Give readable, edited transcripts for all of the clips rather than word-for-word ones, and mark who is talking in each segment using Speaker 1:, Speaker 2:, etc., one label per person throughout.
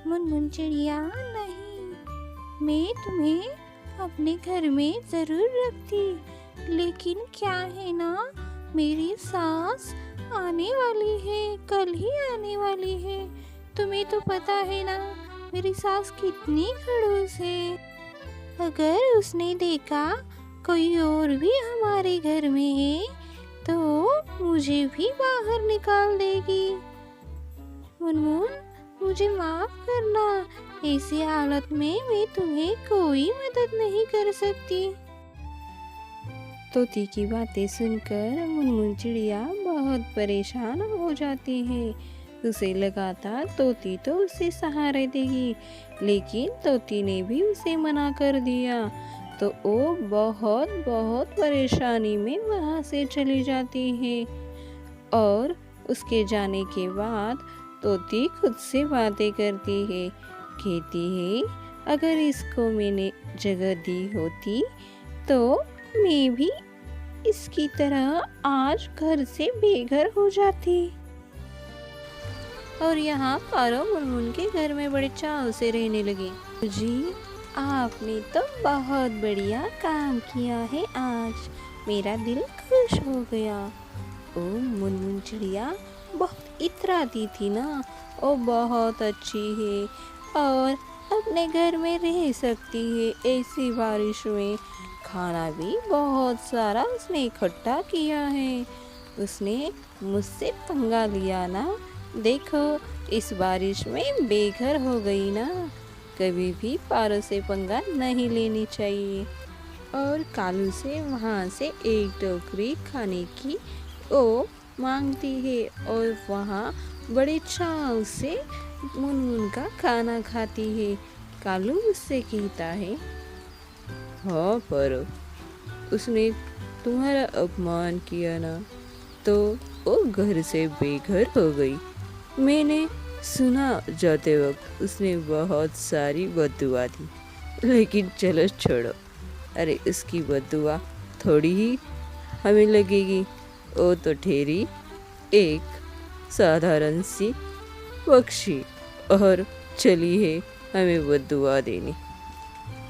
Speaker 1: मुनमुन चिड़िया, नहीं, मैं तुम्हें अपने घर में ज़रूर रखती, लेकिन क्या है ना, मेरी सास आने वाली है, कल ही आने वाली है। तुम्हें तो पता है ना मेरी सास कितनी खड़ूस है। अगर उसने देखा कोई और भी हमारे घर में है तो मुझे भी बाहर निकाल देगी। मुनमुन, मुझे माफ करना, ऐसी हालत में मैं तुम्हें कोई मदद नहीं कर सकती। तोती की बातें सुनकर मुनमुन चिड़िया बहुत परेशान हो जाती है। उसे लगा था तोती तो उसे सहारे देगी, लेकिन तोती ने भी उसे मना कर दिया, तो वो बहुत बहुत परेशानी में वहाँ से चली जाती है। और उसके जाने के बाद तोती खुद से बातें करती है, कहती है अगर इसको मैंने जगह दी होती तो मैं भी इसकी तरह आज घर से बेघर हो जाती। और यहाँ पारो मुनमुन के घर में बड़े चाव से रहने लगी। जी, आपने तो बहुत बढ़िया काम किया है, आज मेरा दिल खुश हो गया। ओ मुनमुन चिड़िया बहुत इतराती थी ना, वो बहुत अच्छी है और अपने घर में रह सकती है। ऐसी बारिश में खाना भी बहुत सारा उसने इकट्ठा किया है। उसने मुझसे पंगा लिया ना, देखो इस बारिश में बेघर हो गई ना। कभी भी पारो से पंगा नहीं लेनी चाहिए। और कालू से वहाँ से एक टोकरी खाने की वो मांगती है और वहाँ बड़े चाव से मुनमुन का खाना खाती है। कालू उससे कहता है, हाँ पारो, उसने तुम्हारा अपमान किया ना, तो वो घर से बेघर हो गई। मैंने सुना जाते वक्त उसने बहुत सारी बद्दुआ दी, लेकिन चलो छोड़ो, अरे उसकी बद्दुआ थोड़ी ही हमें लगेगी। वो तो ठहरी एक साधारण सी पक्षी और चली है हमें बद्दुआ देने।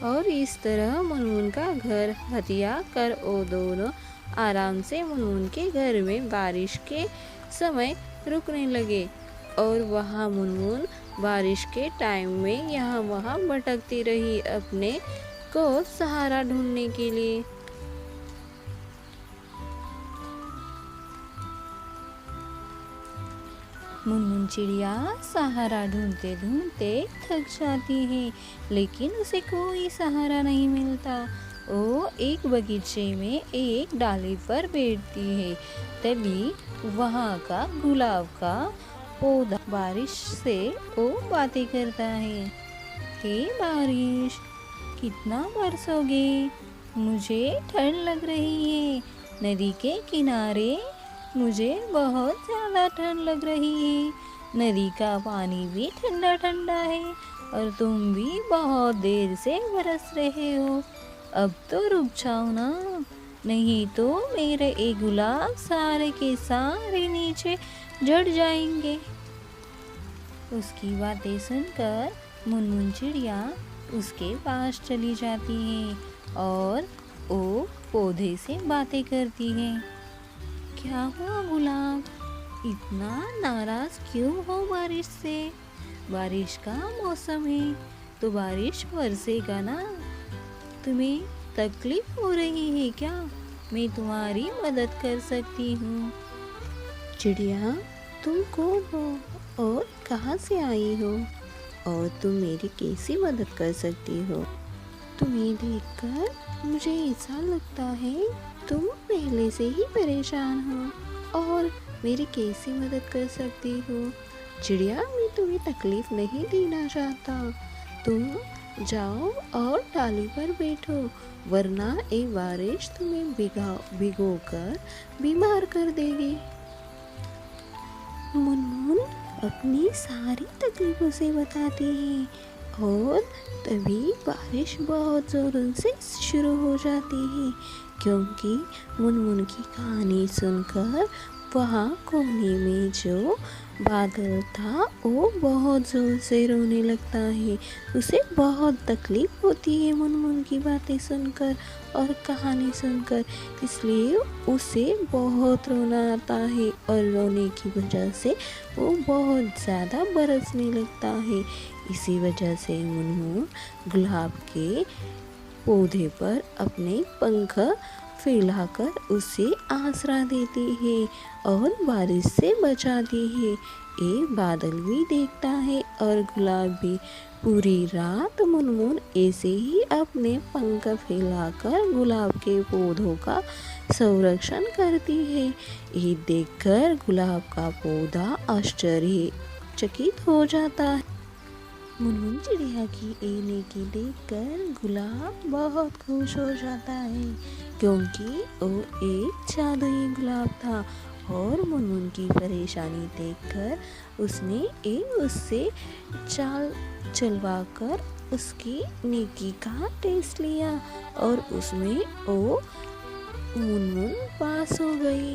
Speaker 1: और इस तरह मुनमुन का घर हथिया कर वो दोनों आराम से मुनमुन के घर में बारिश के समय रुकने लगे। और वहाँ मुनमुन बारिश के टाइम में यहाँ वहाँ भटकती रही अपने को सहारा ढूंढने के लिए। मुनमुन चिड़िया सहारा ढूंढते ढूंढते थक जाती है, लेकिन उसे कोई सहारा नहीं मिलता। वो एक बगीचे में एक डाली पर बैठती है। तभी वहाँ का गुलाब का पौधा बारिश से वो बातें करता है। हे बारिश, कितना बरसोगे? मुझे ठंड लग रही है। नदी के किनारे मुझे बहुत ज़्यादा ठंड लग रही है। नदी का पानी भी ठंडा ठंडा है और तुम भी बहुत देर से बरस रहे हो। अब तो रुक जाओ ना, नहीं तो मेरे ये गुलाब सारे के सारे नीचे जड़ जाएंगे। उसकी बातें सुनकर मुनमुन चिड़िया उसके पास चली जाती है और वो पौधे से बातें करती है। क्या हुआ गुलाब, इतना नाराज क्यों हो बारिश से? बारिश का मौसम है तो बारिश बरसेगा ना। तुम्हें तकलीफ हो रही है क्या? मैं तुम्हारी मदद कर सकती हूँ। चिड़िया, तुम कौन हो और कहाँ से आई हो और तुम मेरी कैसी मदद कर सकती हो? तुम्हें देखकर मुझे ऐसा लगता है तुम पहले से ही परेशान हो और मेरी कैसी मदद कर सकती हो? चिड़िया, मैं तुम्हें तकलीफ नहीं देना चाहता। तुम जाओ और डाली पर बैठो, वरना ये बारिश तुम्हें भिगो कर बीमार कर देगी। मुनमुन अपनी सारी तकलीफों से बताती है और तभी बारिश बहुत ज़ोरों से शुरू हो जाती है, क्योंकि मुनमुन की कहानी सुनकर वहाँ कोने में जो बादल था वो बहुत ज़ोर से रोने लगता है। उसे बहुत तकलीफ़ होती है मुनमुन की बातें सुनकर और कहानी सुनकर, इसलिए उसे बहुत रोना आता है और रोने की वजह से वो बहुत ज़्यादा बरसने लगता है। इसी वजह से मुनमुन गुलाब के पौधे पर अपने पंख फैलाकर उसे आसरा देती है और बारिश से बचाती है। एक बादल भी देखता है और गुलाब भी। पूरी रात मुनमुन ऐसे ही अपने पंख फैलाकर गुलाब के पौधों का संरक्षण करती है। ये देखकर गुलाब का पौधा आश्चर्यचकित हो जाता है। मुनमुन चिड़िया की एने की देखकर गुलाब बहुत खुश हो जाता है, क्योंकि वो एक जादुई गुलाब था और मुनमुन की परेशानी देखकर उसने उससे चाल चलवाकर उसकी नेकी का टेस्ट लिया और उसमें वो मुनमुन पास हो गई।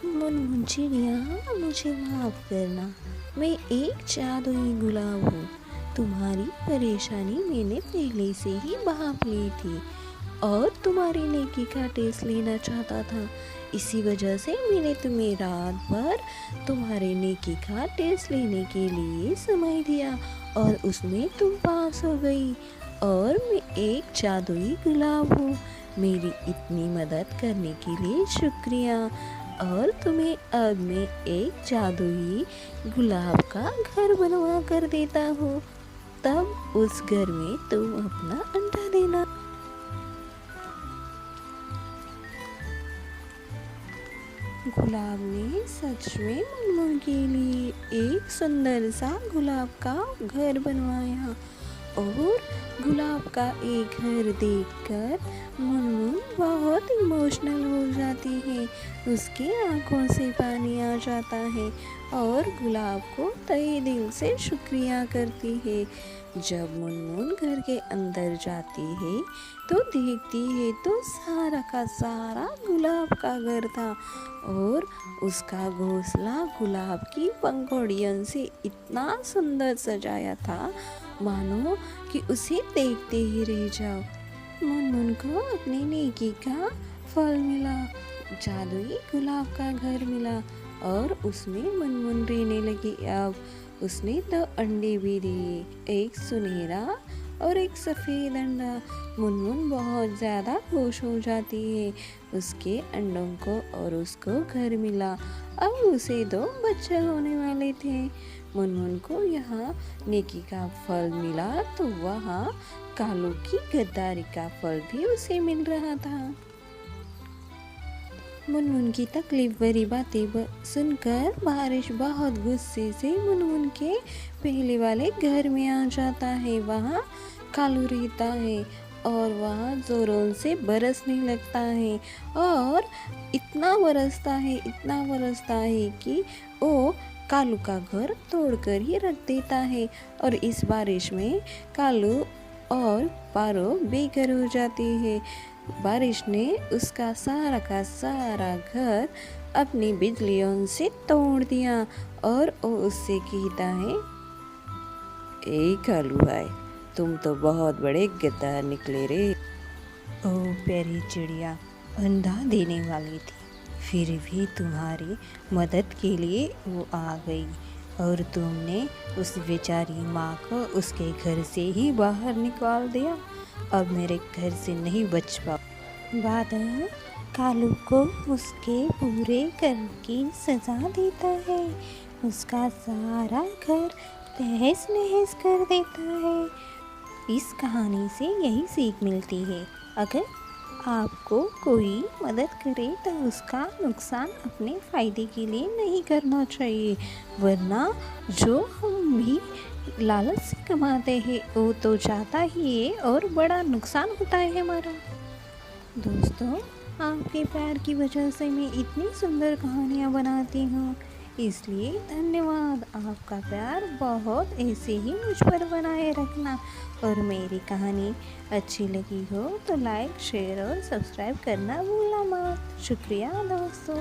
Speaker 1: मुनमुन चिड़िया, मुझे माफ़ करना, मैं एक जादुई गुलाब हूँ। तुम्हारी परेशानी मैंने पहले से ही भांप ली थी और तुम्हारी नेकी का टेस्ट लेना चाहता था। इसी वजह से मैंने तुम्हें रात भर तुम्हारे नेकी का टेस्ट लेने के लिए समय दिया और उसमें तुम पास हो गई। और मैं एक जादुई गुलाब हूँ। मेरी इतनी मदद करने के लिए शुक्रिया। और तुम्हें अब मैं एक जादुई गुलाब का घर बनवा कर देता हूँ। तब उस घर में तुम अपना अंडा देना। गुलाब ने सच में मुनमुन के लिए एक सुंदर सा गुलाब का घर बनवाया और गुलाब का एक घर देखकर मुनमुन बहुत इमोशनल हो जाती है। उसकी आंखों से पानी आ जाता है और गुलाब को तहे दिल से शुक्रिया करती है। जब मुनमुन घर के अंदर जाती है तो देखती है तो सारा का सारा गुलाब का घर था और उसका घोंसला गुलाब की पंखुड़ियों से इतना सुंदर सजाया था मानो कि उसे देखते ही रह जाओ। मुनमुन को अपनी नेकी का फल मिला, जादुई गुलाब का घर मिला और उसमें मुनमुन रहने लगी। अब उसने 2 अंडे भी दिए, एक सुनहरा और एक सफ़ेद अंडा। मुनमुन बहुत ज़्यादा खुश हो जाती है उसके अंडों को और उसको घर मिला। अब उसे 2 बच्चे होने वाले थे। मुनमुन को यहाँ नेकी का फल मिला तो वहाँ कालू की गद्दारी का फल भी उसे मिल रहा था। मुनमुन की तकलीफ भरी बातें सुनकर बारिश बहुत गुस्से से मुनमुन के पहले वाले घर में आ जाता है। वहाँ कालू रहता है और वहाँ ज़ोरों से बरसने लगता है और इतना बरसता है कि वो कालू का घर तोड़कर ही रख देता है और इस बारिश में कालू और पारो बेघर हो जाती है। बारिश ने उसका सारा का सारा घर अपनी बिजलियों से तोड़ दिया और वो उससे कहता है, ए कालू भाई, तुम तो बहुत बड़े गद्दार निकले रे। ओ प्यारी चिड़िया, अंडा देने वाली थी, फिर भी तुम्हारी मदद के लिए वो आ गई और तुमने उस बेचारी माँ को उसके घर से ही बाहर निकाल दिया। अब मेरे घर से नहीं बच पा। बादल कालू को उसके पूरे कर्म की सज़ा देता है, उसका सारा घर तहस नहस कर देता है। इस कहानी से यही सीख मिलती है, अगर आपको कोई मदद करे तो उसका नुकसान अपने फ़ायदे के लिए नहीं करना चाहिए, वरना जो हम भी लालच से कमाते हैं वो तो जाता ही है और बड़ा नुकसान होता है हमारा। दोस्तों, आपके प्यार की वजह से मैं इतनी सुंदर कहानियाँ बनाती हूँ, इसलिए धन्यवाद। आपका प्यार बहुत ऐसे ही मुझ पर बनाए रखना और मेरी कहानी अच्छी लगी हो तो लाइक, शेयर और सब्सक्राइब करना भूलना मत। शुक्रिया दोस्तों।